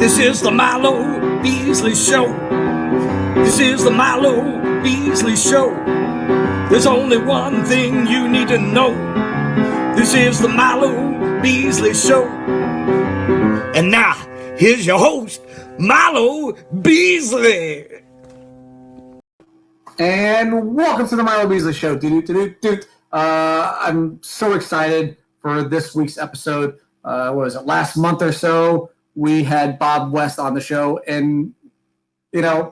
This is the Milo Beasley Show. This is the Milo Beasley Show. There's only one thing you need to know. This is the Milo Beasley Show. And now, here's your host, Milo Beasley. And welcome to the Milo Beasley Show. I'm so excited for this week's episode. What was it? Last month or so, we had Bob West on the show, and I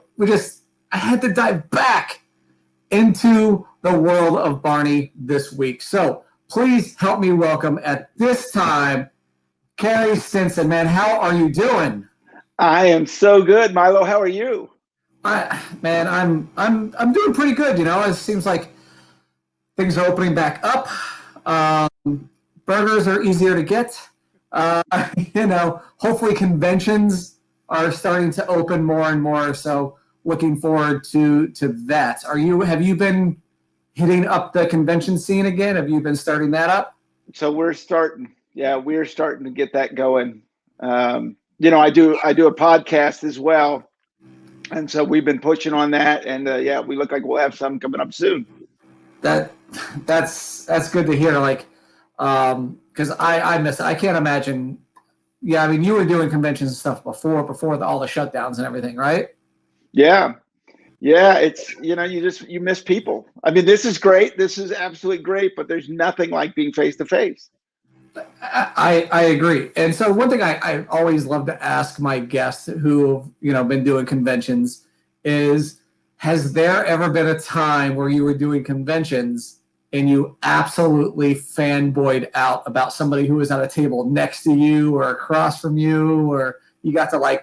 had to dive back into the world of Barney this week. So please help me welcome at this time, Carey Stinson. Man, how are you doing? I am so good, Milo. How are you? I'm doing pretty good. It seems like things are opening back up. Burgers are easier to get. Hopefully conventions are starting to open more and more. So looking forward to that. Have you been hitting up the convention scene again? Have you been starting that up? So we're starting to get that going. I do a podcast as well. And so we've been pushing on that, and we look like we'll have some coming up soon. That's good to hear. Because I miss it. I can't imagine. Yeah, I mean, you were doing conventions and stuff before all the shutdowns and everything, right? Yeah. It's you miss people. I mean, this is great. This is absolutely great, but there's nothing like being face to face. I agree. And so one thing I always love to ask my guests who have been doing conventions is, has there ever been a time where you were doing conventions and you absolutely fanboyed out about somebody who was at a table next to you or across from you, or you got to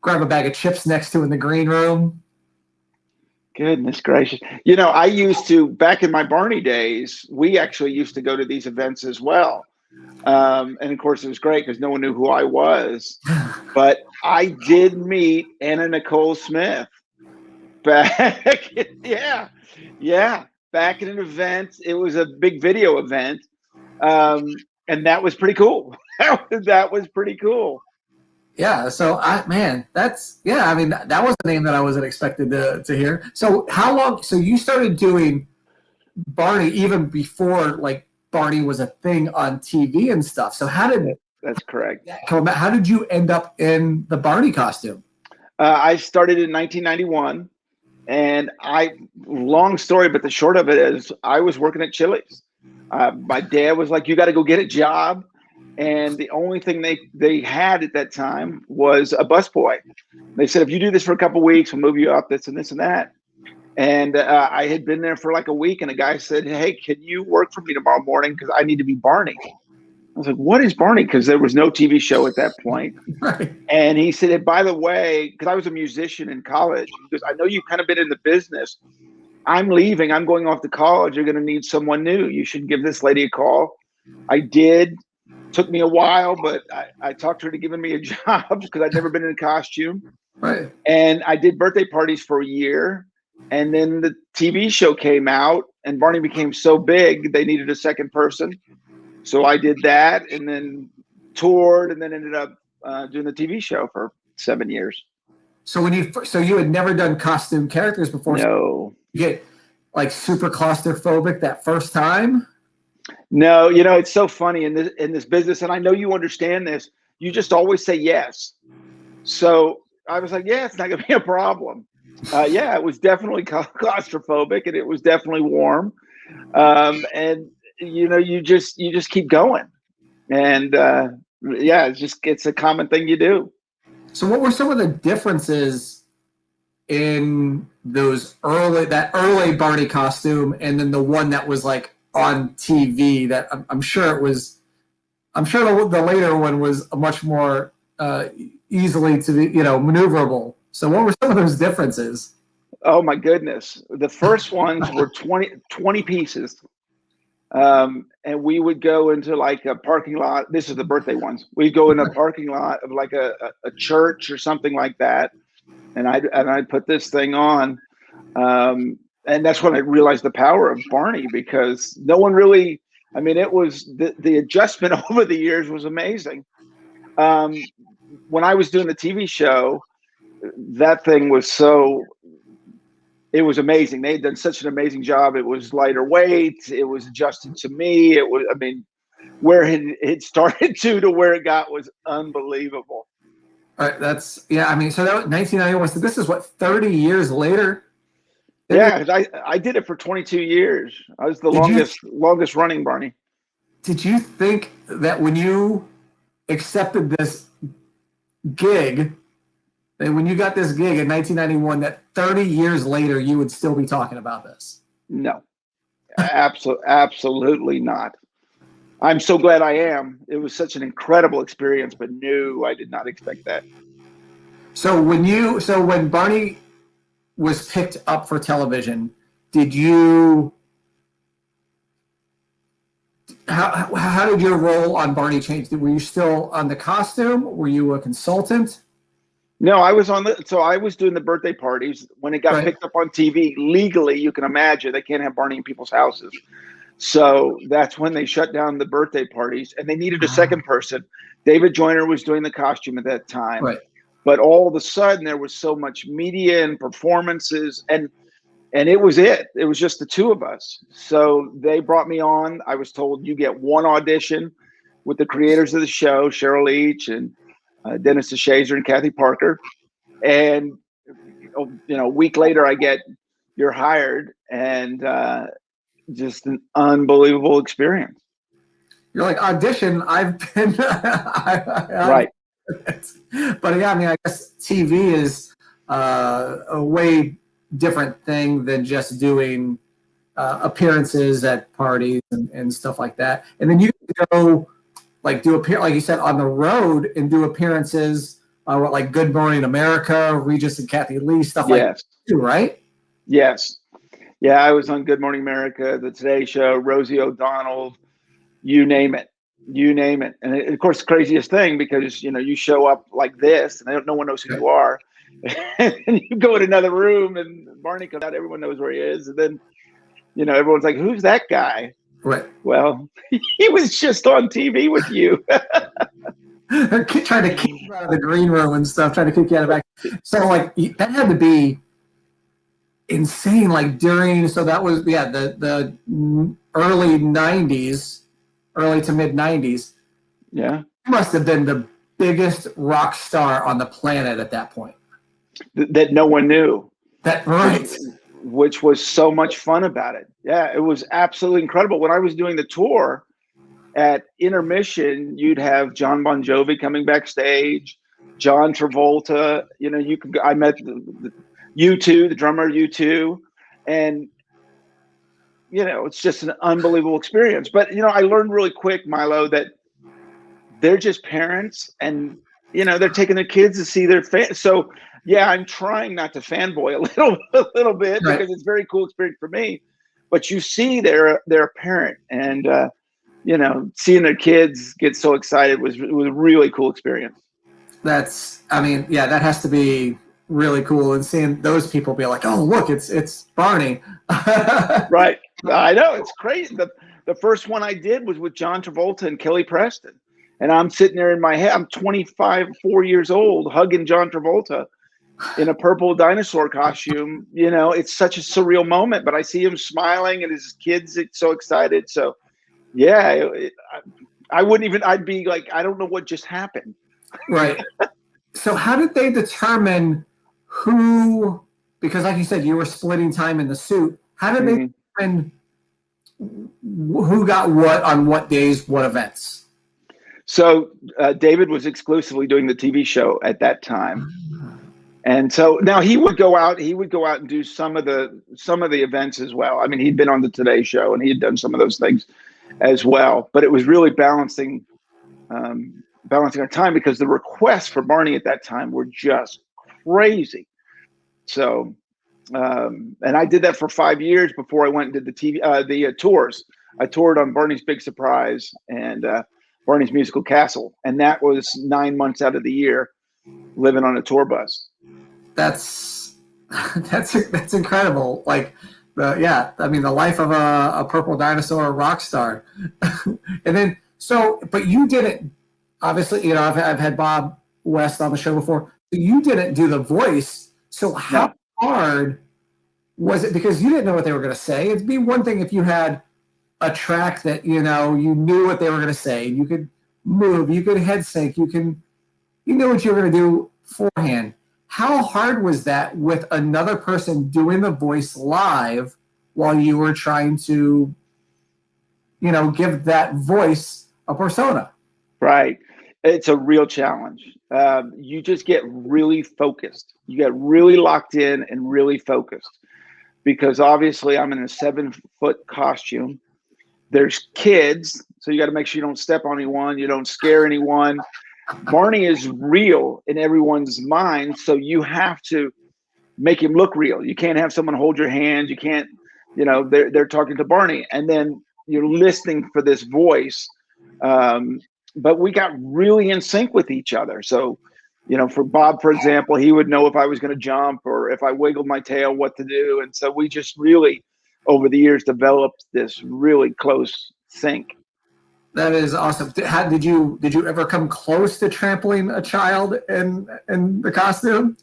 grab a bag of chips next to in the green room? Goodness gracious. I used to, back in my Barney days, we actually used to go to these events as well. And of course, it was great because no one knew who I was. But I did meet Anna Nicole Smith back. Back in an event. It was a big video event. And that was pretty cool. That was pretty cool. Yeah, so that was a name that I wasn't expected to hear. So how long? So you started doing Barney even before Barney was a thing on TV and stuff. So That's correct. How did you end up in the Barney costume? I started in 1991, and long story, but the short of it is I was working at Chili's. My dad was like, "You got to go get a job." And the only thing they had at that time was a busboy. They said, if you do this for a couple of weeks, we'll move you up this and this and that. And I had been there for like a week, and a guy said, "Hey, can you work for me tomorrow morning? Because I need to be Barney." I was like, "What is Barney?" Because there was no TV show at that point. Right. And he said, "Hey, by the way," because I was a musician in college, because I know you've kind of been in the business. I'm leaving. I'm going off to college. You're going to need someone new. You should give this lady a call. I did. Took me a while, but I talked her to giving me a job because I'd never been in a costume. Right. And I did birthday parties for a year. And then the TV show came out, and Barney became so big, they needed a second person. So I did that, and then toured, and then ended up doing the TV show for 7 years. So you had never done costume characters before? No. So you get super claustrophobic that first time? No, it's so funny in this business, and I know you understand this. You just always say yes. So I was like, yeah, it's not going to be a problem. It was definitely claustrophobic, and it was definitely warm. And you just keep going, and it's a common thing you do. So what were some of the differences in that early Barney costume, and then the one that was on TV that I'm sure the later one was a much more easily to be, maneuverable. So what were some of those differences? Oh my goodness. The first ones were 20 pieces. And we would go into a parking lot. This is the birthday ones. We'd go in a parking lot of a church or something like that. And I'd put this thing on. And that's when I realized the power of Barney, because no one really, it was the adjustment over the years was amazing. when I was doing the TV show, that thing was it was amazing. They had done such an amazing job. It was lighter weight. It was adjusted to me. It was, I mean, where it started to where it got was unbelievable. All right, that's, yeah, I mean, so that was 1991. So this is what, 30 years later? Yeah, I did it for 22 years. I was the longest running Barney. Did you think that when you accepted this gig, that when you got this gig in 1991, that 30 years later you would still be talking about this? No, absolutely not. I'm so glad I am. It was such an incredible experience, but no, I did not expect that. So when Barney was picked up for television, how did your role on Barney change? Were you still on the costume? Were you a consultant? No, I was I was doing the birthday parties. When it got picked up on TV, legally, you can imagine they can't have Barney in people's houses. So that's when they shut down the birthday parties, and they needed a second person. David Joyner was doing the costume at that time. Right. But all of a sudden there was so much media and performances, and it was just the two of us. So they brought me on. I was told you get one audition with the creators of the show, Cheryl Leach and Dennis DeShazer and Kathy Parker. And, a week later you're hired, and just an unbelievable experience. You're like, audition, I've been right. But yeah, I mean, I guess TV is a way different thing than just doing appearances at parties and stuff like that. And then you go like like you said, on the road and do appearances on like Good Morning America, Regis and Kathy Lee, stuff like that too, right? Yes. Yeah, I was on Good Morning America, The Today Show, Rosie O'Donnell, you name it. And of course, the craziest thing, because, you show up like this and no one knows who you are. And you go in another room and Barney comes out, everyone knows where he is. And then, everyone's like, who's that guy? Right. Well, he was just on TV with you. Trying to kick you out of the green room and stuff, trying to kick you out of back. So like that had to be insane, like so that was the early 90s, early to mid 90s. Yeah, you must have been the biggest rock star on the planet at that point, that no one knew. That right, which was so much fun about it. Yeah, it was absolutely incredible. When I was doing the tour, at intermission you'd have John Bon Jovi coming backstage, John Travolta, I met U2, the drummer of U2, and it's just an unbelievable experience. But I learned really quick, Milo, that they're just parents, and they're taking their kids to see their fans. So yeah, I'm trying not to fanboy a little bit, right, because it's a very cool experience for me. But you see they're a parent, and seeing their kids get so excited was a really cool experience. That has to be really cool, and seeing those people be like, oh look, it's Barney. Right. I know, it's crazy. The first one I did was with John Travolta and Kelly Preston, and I'm sitting there in my head, I'm 4 years old, hugging John Travolta in a purple dinosaur costume. It's such a surreal moment, but I see him smiling and his kids are so excited. So yeah, I'd be like, I don't know what just happened. Right. So how did they determine who, because like you said, you were splitting time in the suit. How did they determine who got what on what days, what events? So David was exclusively doing the TV show at that time. And so now he would go out and do some of the events as well. I mean, he'd been on the Today Show and he had done some of those things as well, but it was really balancing our time, because the requests for Barney at that time were just crazy. So, and I did that for 5 years before I went and did the tours. I toured on Barney's Big Surprise and Barney's Musical Castle, and that was 9 months out of the year living on a tour bus. That's incredible. Like, the life of a purple dinosaur rock star. And then, but you did it, obviously, I've had Bob West on the show before. You didn't do the voice. So how hard was it? Because you didn't know what they were going to say. It'd be one thing if you had a track that, you knew what they were going to say. You could move, you could head sync, you knew what you were going to do beforehand. How hard was that with another person doing the voice live while you were trying to, give that voice a persona? Right. It's a real challenge. You just get really focused. You get really locked in and really focused, because obviously I'm in a 7-foot costume. There's kids, so you got to make sure you don't step on anyone, you don't scare anyone. Barney is real in everyone's mind, so you have to make him look real. You can't have someone hold your hand. You can't, they're talking to Barney, and then you're listening for this voice. But we got really in sync with each other. So, for Bob, for example, he would know if I was going to jump or if I wiggled my tail, what to do. And so we just really, over the years, developed this really close sync. That is awesome. Did you ever come close to trampling a child in the costume?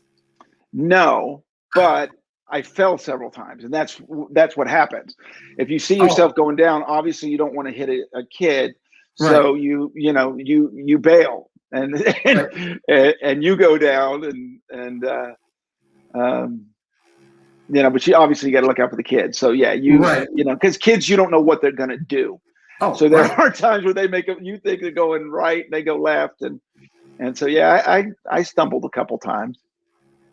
No, but I fell several times, and that's what happens. If you see yourself going down, obviously you don't want to hit a kid, so right. you bail and right. and you go down but you obviously got to look out for the kids. So yeah, right. Because kids, you don't know what they're gonna do. Oh, so there are times where they you think they're going right, and they go left, and so yeah, I stumbled a couple times.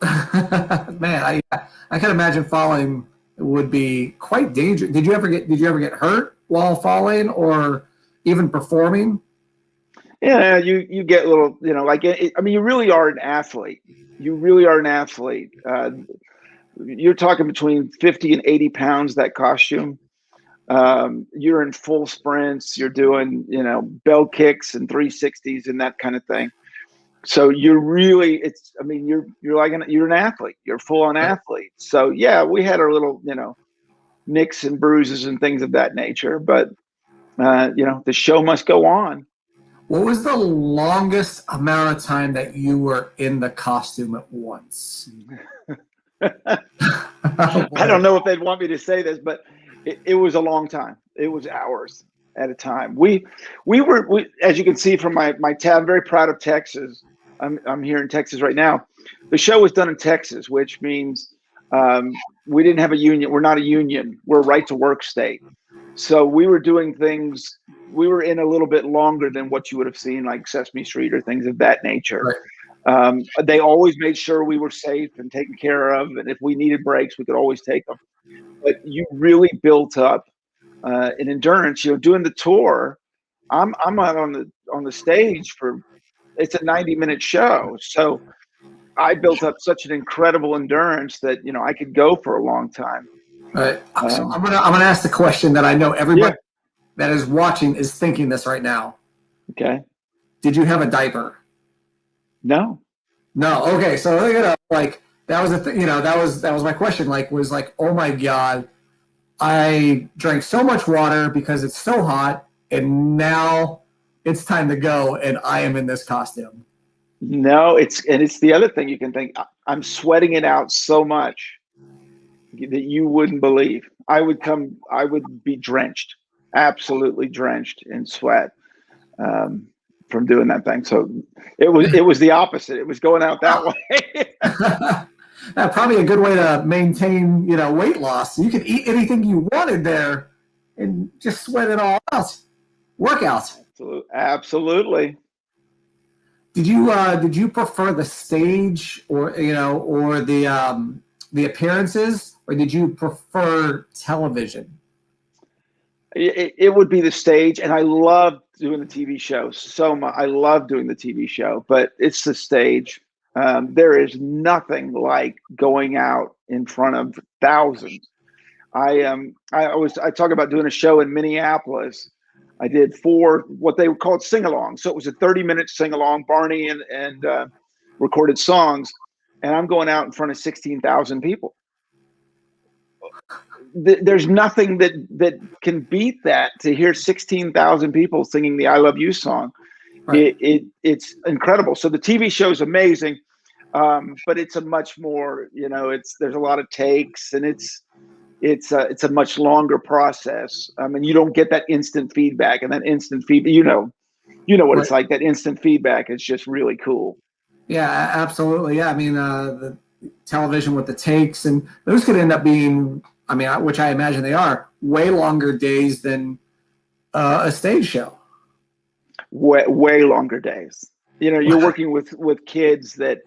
Man, I can imagine falling would be quite dangerous. Did you ever get hurt while falling or even performing? Yeah, you get a little, you really are an athlete. You really are an athlete. You're talking between 50 and 80 pounds, that costume. You're in full sprints. You're doing, bell kicks and 360s and that kind of thing. So you're really, you're an athlete. You're a full-on athlete. So yeah, we had our little, nicks and bruises and things of that nature. But the show must go on. What was the longest amount of time that you were in the costume at once? I don't know if they'd want me to say this, but it was a long time. It was hours at a time. We were, as you can see from my tab, I'm very proud of Texas. I'm here in Texas right now. The show was done in Texas, which means we didn't have a union. We're not a union. We're a right to work state. So we were doing things. We were in a little bit longer than what you would have seen, like Sesame Street or things of that nature. Right. They always made sure we were safe and taken care of, and if we needed breaks, we could always take them. But you really built up an endurance. Doing the tour, I'm out on the stage for. It's a 90-minute show, so I built up such an incredible endurance that I could go for a long time. All right. So I'm gonna ask the question that I know everybody that is watching is thinking this right now. Okay. Did you have a diaper? No. Okay. So that was a thing. That was my question. Oh my God, I drank so much water because it's so hot, and now it's time to go, and I am in this costume. No, it's the other thing you can think. I'm sweating it out so much that you wouldn't believe. I would be drenched, absolutely drenched in sweat from doing that thing. So it was the opposite. It was going out that way. Probably a good way to maintain, weight loss. You could eat anything you wanted there and just sweat it all out. Workouts. Absolutely. Did you prefer the stage or the appearances, or did you prefer television? It would be the stage, and I love doing the TV show so much. I love doing the TV show, but it's the stage. There is nothing like going out in front of thousands. I talk about doing a show in Minneapolis. I did 4 what they called sing-alongs. So it was a 30-minute sing-along, Barney and recorded songs, and I'm going out in front of 16,000 people. There's nothing that can beat that, to hear 16,000 people singing the I Love You song. Right. It's incredible. So the TV show is amazing, but it's a much more, there's a lot of takes, and it's a much longer process. I mean, you don't get that instant feedback, and that instant feedback, what Right. it's like. That instant feedback is just really cool. Yeah, absolutely. Yeah, I mean, the television with the takes, and those could end up being, I mean, which I imagine they are, way longer days than a stage show. Way longer days. You're working with kids that,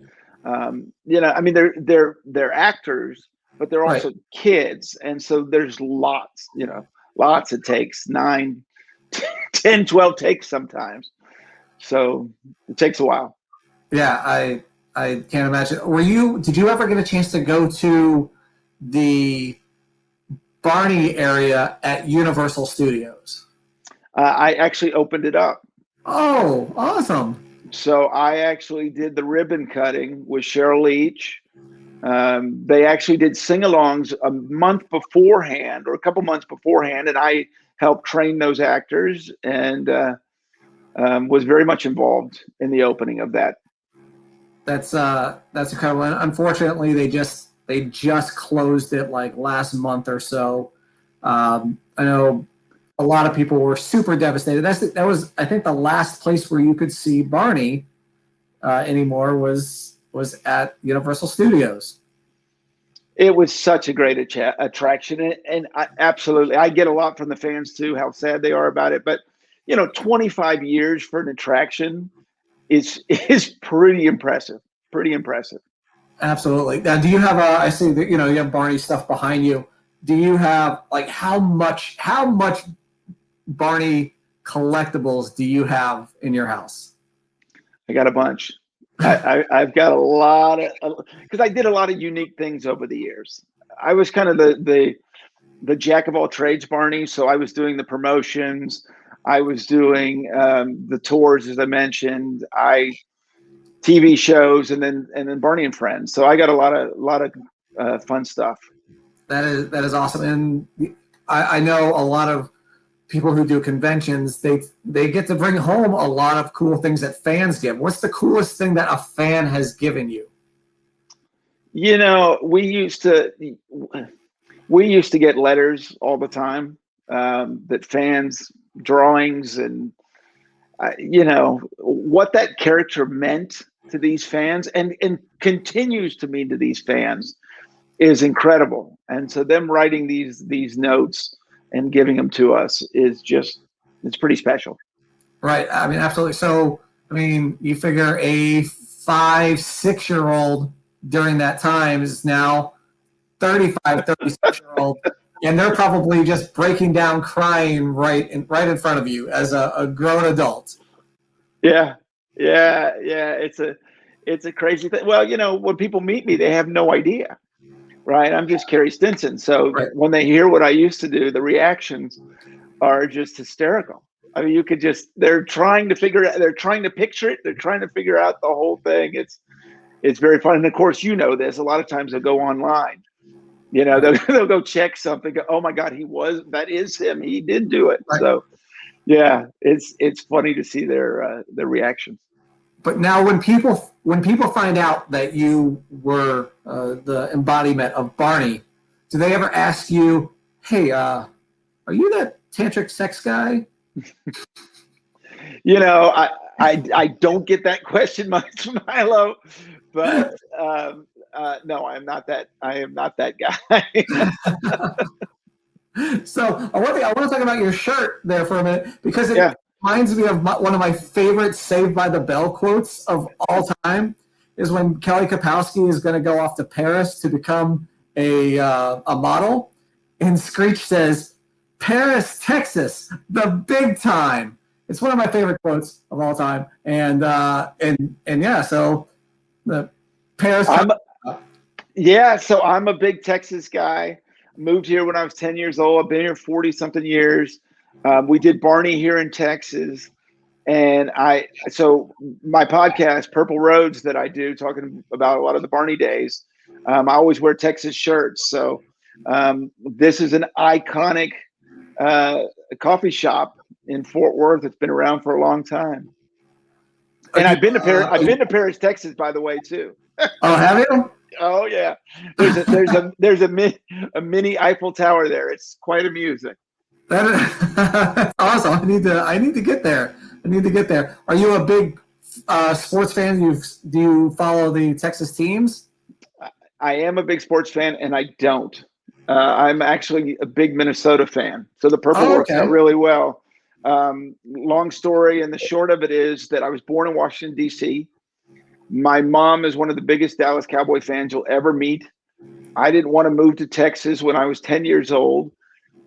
I mean, they're actors, but they're Right. also kids, and so there's lots of takes, 9, 10, 12 takes sometimes. So it takes a while. Yeah, I can't imagine. Did you ever get a chance to go to the Barney area at Universal Studios? I actually opened it up. Oh, awesome. So I actually did the ribbon cutting with Cheryl Leach. They actually did sing-alongs a month beforehand, or a couple months beforehand, and I helped train those actors, and was very much involved in the opening of that. That's incredible. And unfortunately, they just closed it like last month or so. I know a lot of people were super devastated. That was, I think, the last place where you could see Barney anymore was at Universal Studios. It was such a great attraction, and absolutely, I get a lot from the fans too, how sad they are about it. But 25 years for an attraction is pretty impressive. Pretty impressive. Absolutely. Now, do you have I see that you have Barney stuff behind you. Do you have like how much Barney collectibles do you have in your house? I got a bunch. I've got a lot of, because I did a lot of unique things over the years. I was kind of the jack of all trades, Barney. So I was doing the promotions, I was doing the tours, as I mentioned, TV shows, and then Barney and Friends. So I got a lot of fun stuff. That is awesome, and I know a lot of people who do conventions. They get to bring home a lot of cool things that fans give. What's the coolest thing that a fan has given you? We used to get letters all the time, that fans, drawings, and what that character meant to these fans, and continues to mean to these fans, is incredible. And so them writing these notes and giving them to us is just, it's pretty special. Right. I mean, absolutely. So, I mean, you figure a 5, 6-year-old during that time is now 35, 36-year-old, and they're probably just breaking down, crying right in front of you as a grown adult. Yeah. It's a crazy thing. Well, when people meet me, they have no idea, right? I'm just Carey Stinson. So Right. when they hear what I used to do, the reactions are just hysterical. I mean, they're trying to picture it. They're trying to figure out the whole thing. It's very fun. And of course, this, a lot of times they'll go online, they'll go check something. Go, oh my God, that is him. He did do it. Right. So yeah, it's funny to see their reactions. But now, when people find out that you were the embodiment of Barney, do they ever ask you, "Hey, are you that tantric sex guy?" I don't get that question much, Milo, but no, I am not that guy. So I want to talk about your shirt there for a minute, because it reminds me of one of my favorite Saved by the Bell quotes of all time. Is when Kelly Kapowski is going to go off to Paris to become a model, and Screech says, "Paris, Texas, the big time." It's one of my favorite quotes of all time, and yeah, so the Paris. So I'm a big Texas guy. Moved here when I was 10 years old. I've been here 40 something years. We did Barney here in Texas. And so my podcast, Purple Roads, that I do, talking about a lot of the Barney days, I always wear Texas shirts. So this is an iconic coffee shop in Fort Worth. It's been around for a long time. And I've been to Paris, Texas, by the way, too. Oh, have you? Oh yeah, there's a mini Eiffel Tower there. It's quite amusing. That's awesome. I need to get there. I need to get there. Are you a big sports fan? Do you follow the Texas teams? I am a big sports fan, and I don't. I'm actually a big Minnesota fan, so the purple works out really well. Long story, and the short of it is that I was born in Washington, D.C. My mom is one of the biggest Dallas Cowboy fans you'll ever meet. I didn't want to move to Texas when I was 10 years old,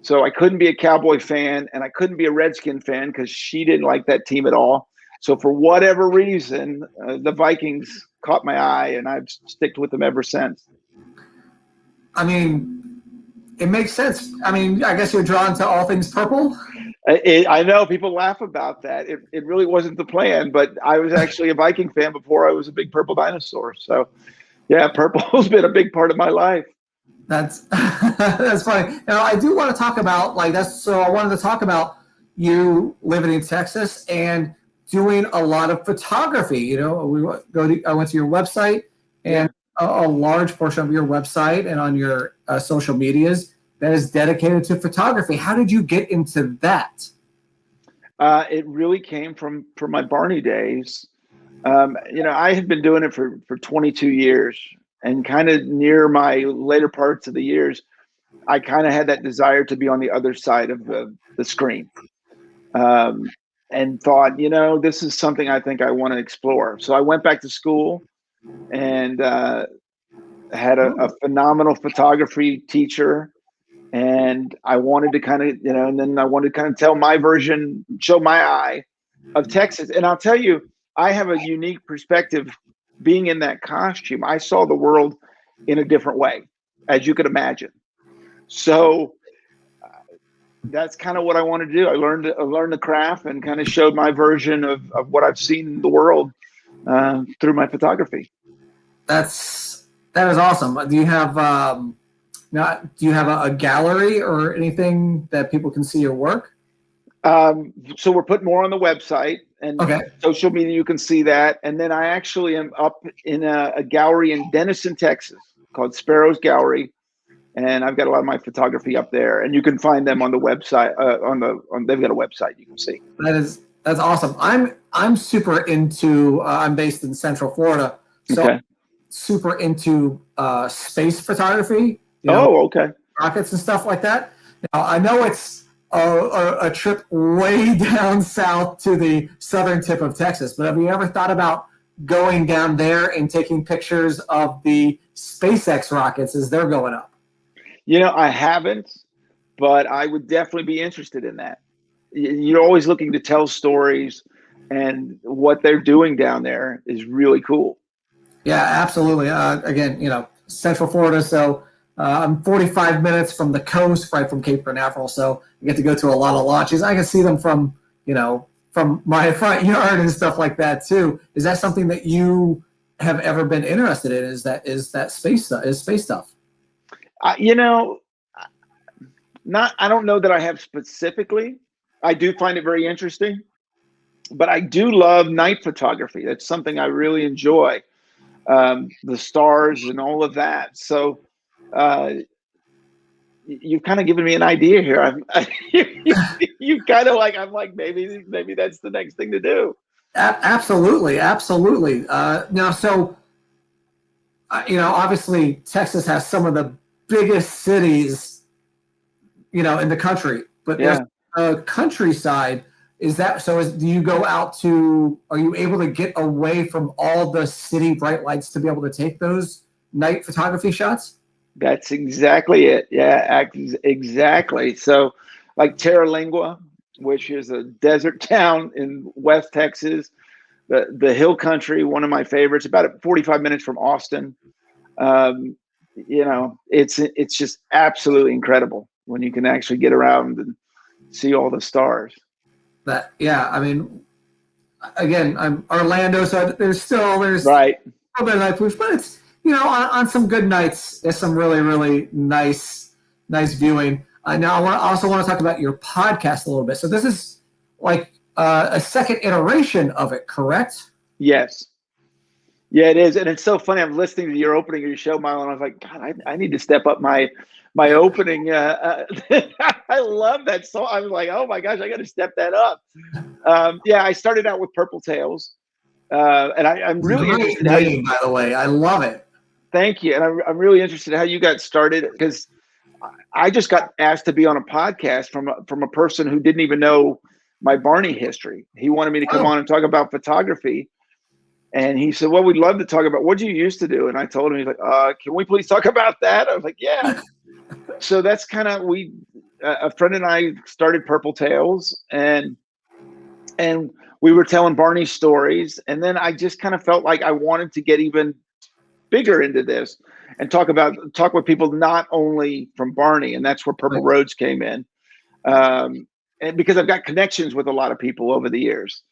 so I couldn't be a Cowboy fan, and I couldn't be a Redskin fan because she didn't like that team at all. So for whatever reason, the Vikings caught my eye, and I've stuck with them ever since. I mean, it makes sense. I mean, I guess you're drawn to all things purple. I know people laugh about that. It really wasn't the plan, but I was actually a Viking fan before I was a big purple dinosaur. So, yeah, purple's been a big part of my life. That's that's funny. Now, I do want to talk about So I wanted to talk about you living in Texas and doing a lot of photography. You know, I went to your website, and a large portion of your website and on your social medias that is dedicated to photography. How did you get into that? It really came from my Barney days. I had been doing it for 22 years, and kind of near my later parts of the years, I kind of had that desire to be on the other side of the screen, and thought, this is something I think I want to explore. So I went back to school and had a phenomenal photography teacher. And I wanted to kind of, and then I wanted to kind of tell my version, show my eye of Texas. And I'll tell you, I have a unique perspective being in that costume. I saw the world in a different way, as you could imagine. So that's kind of what I wanted to do. I learned the craft and kind of showed my version of what I've seen in the world through my photography. That is awesome. Do you have a gallery or anything that people can see your work? So we're putting more on the website and social media. You can see that. And then I actually am up in a gallery in Denison, Texas called Sparrow's Gallery. And I've got a lot of my photography up there, and you can find them on the website. They've got a website you can see. That's awesome. I'm super into. I'm based in Central Florida, so super into space photography. Rockets and stuff like that. Now, I know it's a trip way down south to the southern tip of Texas, but have you ever thought about going down there and taking pictures of the SpaceX rockets as they're going up? I haven't, but I would definitely be interested in that. You're always looking to tell stories, and what they're doing down there is really cool. Yeah, absolutely. Again, Central Florida, so I'm 45 minutes from the coast, right from Cape Canaveral, so I get to go to a lot of launches. I can see them from my front yard and stuff like that too. Is that something that you have ever been interested in? Is that space stuff? I don't know that I have specifically. I do find it very interesting, but I do love night photography. That's something I really enjoy. The stars and all of that. So you've kind of given me an idea here. You kind of I'm like, maybe that's the next thing to do. Absolutely. Now, so, obviously Texas has some of the biggest cities, in the country, but there's a countryside. Is that so? Do you go out to? Are you able to get away from all the city bright lights to be able to take those night photography shots? That's exactly it. Yeah, exactly. So, like Terra, which is a desert town in West Texas, the hill country, one of my favorites. About 45 minutes from Austin. It's just absolutely incredible when you can actually get around and see all the stars. I mean, again, I'm Orlando, so there's right a bit of night pollution, but it's on some good nights, there's some really, really nice viewing. Now I also want to talk about your podcast a little bit. So this is like a second iteration of it, correct? Yes. Yeah, it is. And it's so funny. I'm listening to your opening of your show, Milo, and I was like, God, I need to step up my opening. I love that song. I was like, oh my gosh, I got to step that up. Yeah, I started out with Purple Tails. And I'm really Great interested how name, by the way. I love it. thank you. And I'm really interested in how you got started, because I just got asked to be on a podcast from a person who didn't even know my Barney history. He wanted me to come on and talk about photography. And he said, well, we'd love to talk about what you used to do. And I told him, he's like, can we please talk about that? I was like, yeah. So that's kind of, a friend and I started Purple Tails, and we were telling Barney stories. And then I just kind of felt like I wanted to get even bigger into this and talk with people, not only from Barney. And that's where Purple Roads came in. And because I've got connections with a lot of people over the years.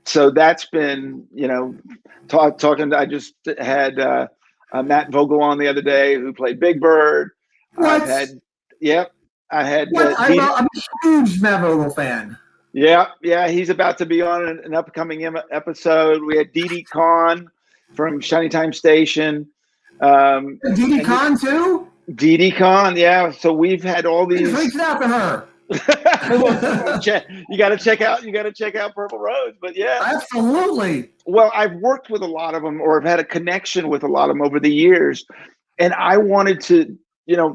So that's been, talking. I just had Matt Vogel on the other day, who played Big Bird. What? I had. I'm a huge Matt Vogel fan. Yeah, he's about to be on an upcoming episode. We had Dee Dee Khan from Shiny Time Station. Dee Dee Khan too? Dee Dee Khan, yeah. So we've had all these. Reach out to her. You got to check out Purple Roads, but yeah, absolutely. Well, I've worked with a lot of them, or I've had a connection with a lot of them over the years, and I wanted to,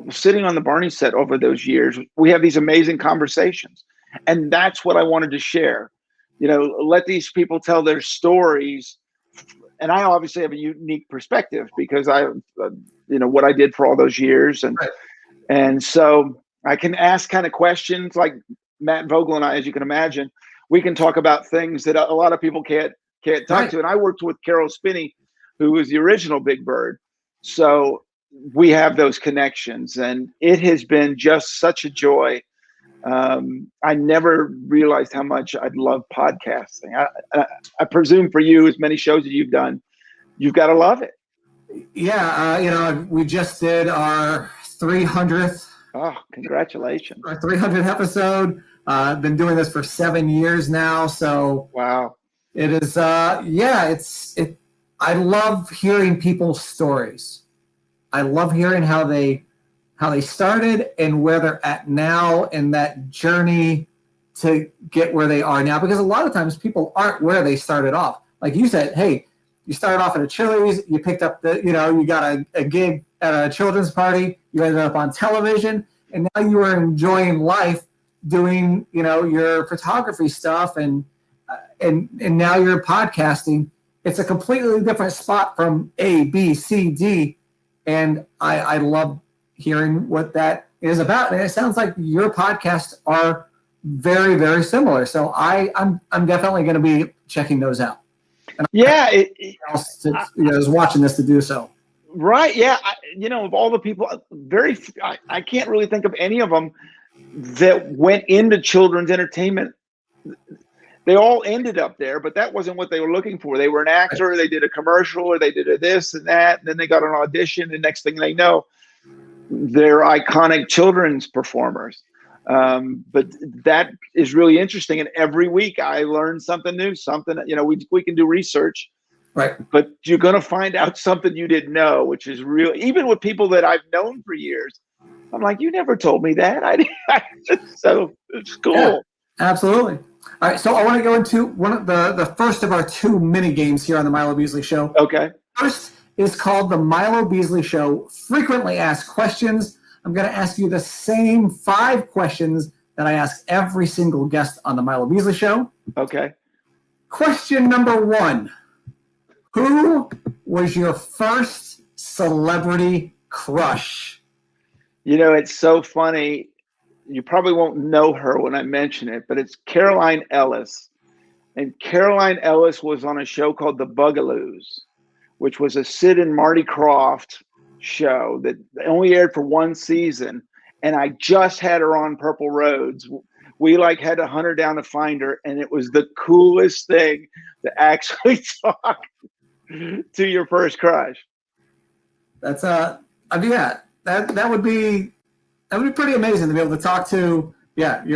sitting on the Barney set over those years, we have these amazing conversations, and that's what I wanted to share. Let these people tell their stories, and I obviously have a unique perspective because I, what I did for all those years, and so I can ask kind of questions like Matt Vogel and I, as you can imagine, we can talk about things that a lot of people can't talk to. And I worked with Carol Spinney, who was the original Big Bird. So we have those connections, and it has been just such a joy. I never realized how much I'd love podcasting. I presume for you, as many shows that you've done, you've got to love it. Yeah. We just did our 300th. Oh, congratulations. Our 300th episode. I've been doing this for 7 years now. So wow. It is, I love hearing people's stories. I love hearing how they started and where they're at now, and that journey to get where they are now. Because a lot of times people aren't where they started off. Like you said, hey, you started off at a Chili's, you picked up you got a gig at a children's party, you ended up on television, and now you are enjoying life doing, your photography stuff, and now you're podcasting. It's a completely different spot from A, B, C, D, and I love hearing what that is about. And it sounds like your podcasts are very, very similar. So I'm definitely going to be checking those out. And I was watching this to do so. Right. Yeah. Of all the people, I can't really think of any of them that went into children's entertainment. They all ended up there, but that wasn't what they were looking for. They were an actor, they did a commercial, or they did a this and that, and then they got an audition, and next thing they know, they're iconic children's performers. But that is really interesting. And every week I learn something new, we can do research, right? But you're going to find out something you didn't know, which is real. Even with people that I've known for years, I'm like, you never told me that. So it's cool. Yeah, absolutely. All right. So I want to go into one of the first of our two mini games here on the Milo Beasley Show. Okay. First is called the Milo Beasley Show Frequently Asked Questions. I'm going to ask you the same 5 questions that I ask every single guest on the Milo Beasley Show. Okay. Question number 1. Who was your first celebrity crush? It's so funny. You probably won't know her when I mention it, but it's Caroline Ellis. And Caroline Ellis was on a show called The Bugaloos, which was a Sid and Marty Krofft show that only aired for 1 season. And I just had her on Purple Roads. We had to hunt her down to find her. And it was the coolest thing to actually talk to your first crush. That's that would be pretty amazing to be able to talk to. And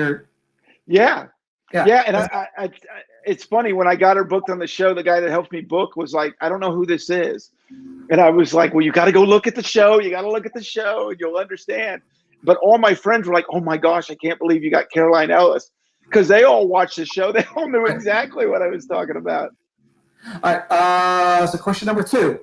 it's funny, when I got her booked on the show, the guy that helped me book was like, I don't know who this is. And I was like, well, you got to go look at the show. You got to look at the show and you'll understand. But all my friends were like, oh my gosh, I can't believe you got Caroline Ellis, because they all watched the show. They all knew exactly what I was talking about. All right. So question number 2.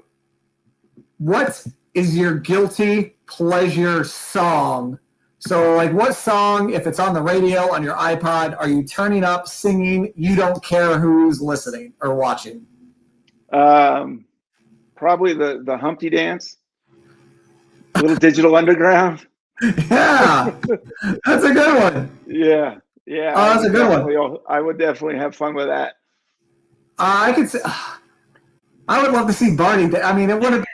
What is your guilty pleasure song? So, like, what song, if it's on the radio, on your iPod, are you turning up, singing, you don't care who's listening or watching? Probably the Humpty Dance, Little Digital Underground. Yeah, that's a good one. Yeah. Oh, that's a good one. I would definitely have fun with that. I could say, I would love to see Barney. I mean, it would have.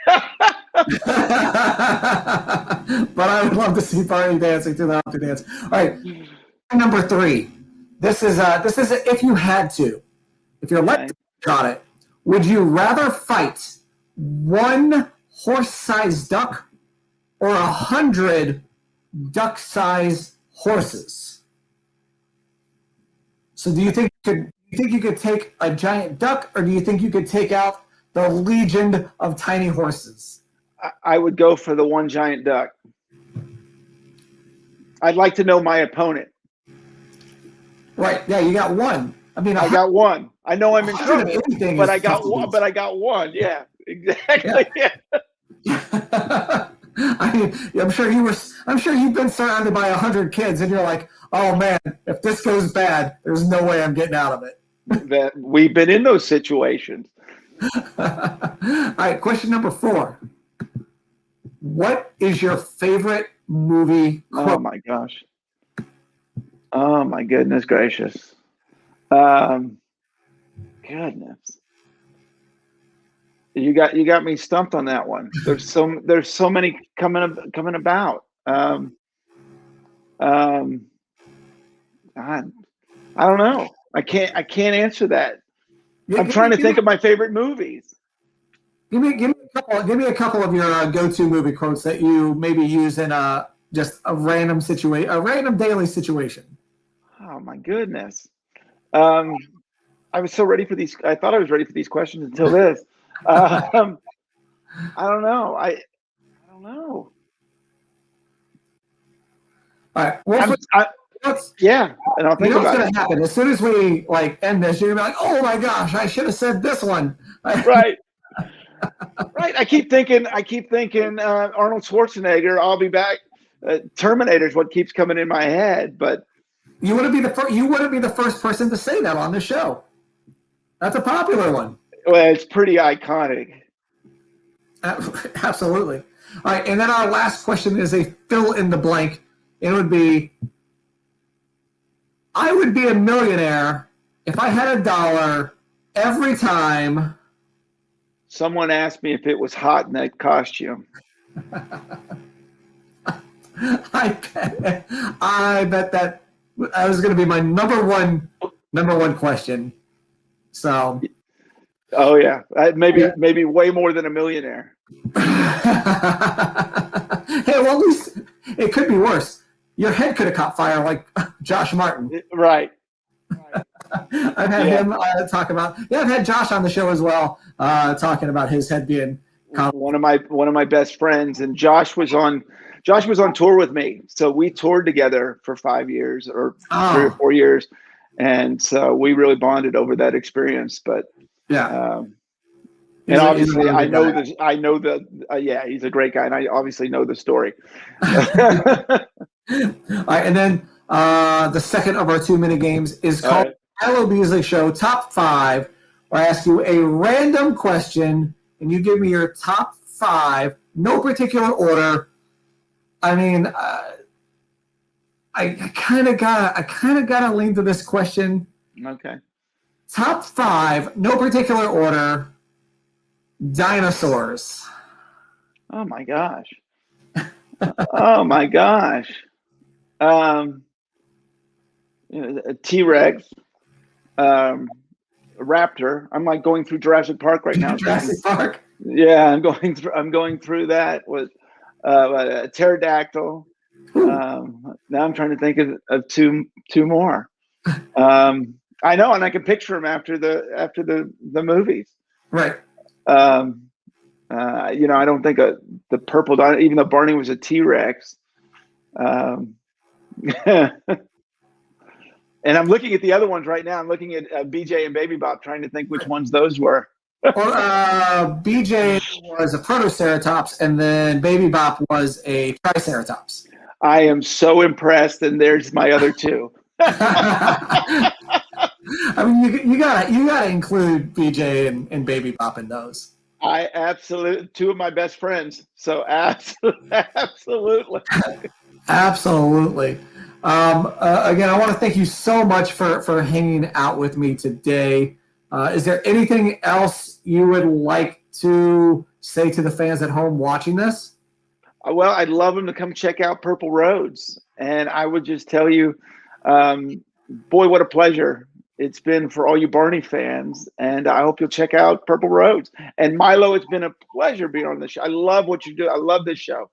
But I would love to see Barney dancing to the Humpty Dance. All right, number 3. This is if you had to, if you're let got it. Would you rather fight 1 horse-sized duck or 100 duck-sized horses? So, do you think you could take a giant duck, or do you think you could take out the legion of tiny horses? I would go for the 1 giant duck. I'd like to know my opponent. Right. Yeah, you got 1. I mean, I got 1. I know I'm in trouble, but I got 1. But I got 1. Yeah, exactly. Yeah. I mean, I'm sure you've been surrounded by 100 kids, and you're like, oh man, if this goes bad, there's no way I'm getting out of it. That we've been in those situations. All right, question number 4. What is your favorite movie quote? Oh my gosh. Oh my goodness gracious. Goodness. You got me stumped on that one. There's so many coming about. God, I don't know. I can't answer that. I'm trying to think of my favorite movies. Give me a couple of your go-to movie quotes that you maybe use in just a random situation, a random daily situation. Oh my goodness. I was so ready for these. I thought I was ready for these questions until this. I don't know. I don't know. All right. Well, yeah, and I'll think about it. What's going to happen as soon as we end this? You're gonna be like, "Oh my gosh, I should have said this one." Right. Right. I keep thinking Arnold Schwarzenegger. I'll be back. Terminator is what keeps coming in my head, but you wouldn't be the first person to say that on the show. That's a popular one. Well, it's pretty iconic. Absolutely. All right, and then our last question is a fill in the blank. It would be, I would be a millionaire if I had $1 every time someone asked me if it was hot in that costume. I bet that was going to be my number one question. So, oh yeah, maybe way more than a millionaire. Hey, well, at least it could be worse. Your head could have caught fire like Josh Martin. Right. I've had him talk about. Yeah, I've had Josh on the show as well, talking about his head being one of my best friends, and Josh was on tour with me, so we toured together for 5 years or 3 or 4 years, and so we really bonded over that experience. But yeah, and obviously I know he's a great guy, and I obviously know the story. All right, and then the second of our 2-minute games is called Milo Beasley Show Top 5, where I ask you a random question, and you give me your top 5, no particular order. I mean, I kind of gotta lean to this question. Okay. Top 5, no particular order. Dinosaurs. Oh my gosh. Oh my gosh. A T-Rex, raptor. I'm like going through Jurassic Park right now. Jurassic Park. Yeah, I'm going through that with a pterodactyl. Now I'm trying to think of two more. I I know, and I can picture him after the movies. Right. You know, I don't think the purple dinosaur, even though Barney was a T-Rex. And I'm looking at the other ones right now. I'm looking at BJ and Baby Bop, trying to think which ones those were. Well, BJ was a Protoceratops, and then Baby Bop was a Triceratops. I am so impressed, and there's my other two. I mean, you gotta include BJ and Baby Bop in those. I absolutely, two of my best friends. So absolutely. Absolutely. Again, I want to thank you so much for hanging out with me today. Is there anything else you would like to say to the fans at home watching this? Well, I'd love them to come check out Purple Roads. And I would just tell you, boy, what a pleasure it's been for all you Barney fans. And I hope you'll check out Purple Roads. And Milo, it's been a pleasure being on the show. I love what you do. I love this show.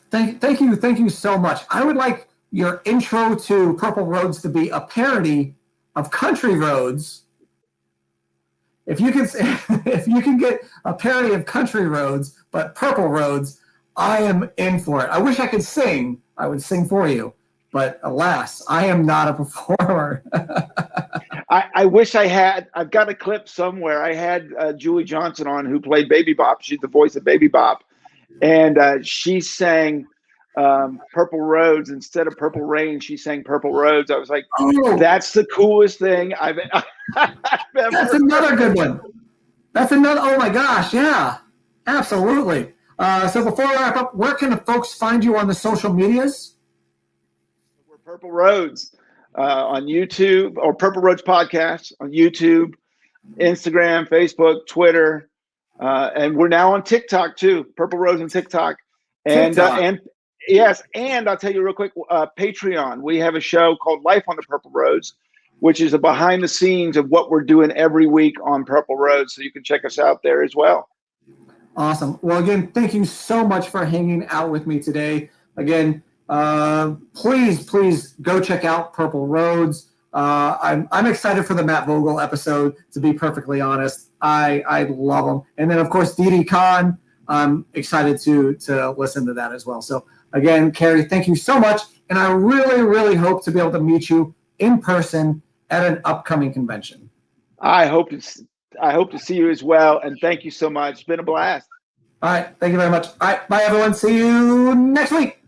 Thank you so much. I would like your intro to Purple Roads to be a parody of Country Roads. If you can get a parody of Country Roads, but Purple Roads, I am in for it. I wish I could sing. I would sing for you, but alas, I am not a performer. I wish I had. I've got a clip somewhere. I had Julie Johnson on, who played Baby Bop. She's the voice of Baby Bop, and she sang Purple Roads instead of Purple Rain. She sang Purple Roads. I was like, Oh, that's the coolest thing I've ever. that's another good one. That's another. Oh my gosh, yeah, absolutely. So before we wrap up, where can the folks find you on the social medias? We're Purple Roads on YouTube, or Purple Roads Podcast on YouTube, Instagram, Facebook, Twitter, and we're now on TikTok too. Purple Roads on TikTok, and yes, and I'll tell you real quick, Patreon. We have a show called Life on the Purple Roads, which is a behind the scenes of what we're doing every week on Purple Roads. So you can check us out there as well. Awesome. Well, again, thank you so much for hanging out with me today. Again, please go check out Purple Roads. I'm excited for the Matt Vogel episode, to be perfectly honest. I love them. And then, of course, Didi Khan, I'm excited to listen to that as well. So, again, Carey, thank you so much. And I really, really hope to be able to meet you in person at an upcoming convention. I hope to see you as well. And thank you so much. It's been a blast. All right. Thank you very much. All right. Bye, everyone. See you next week.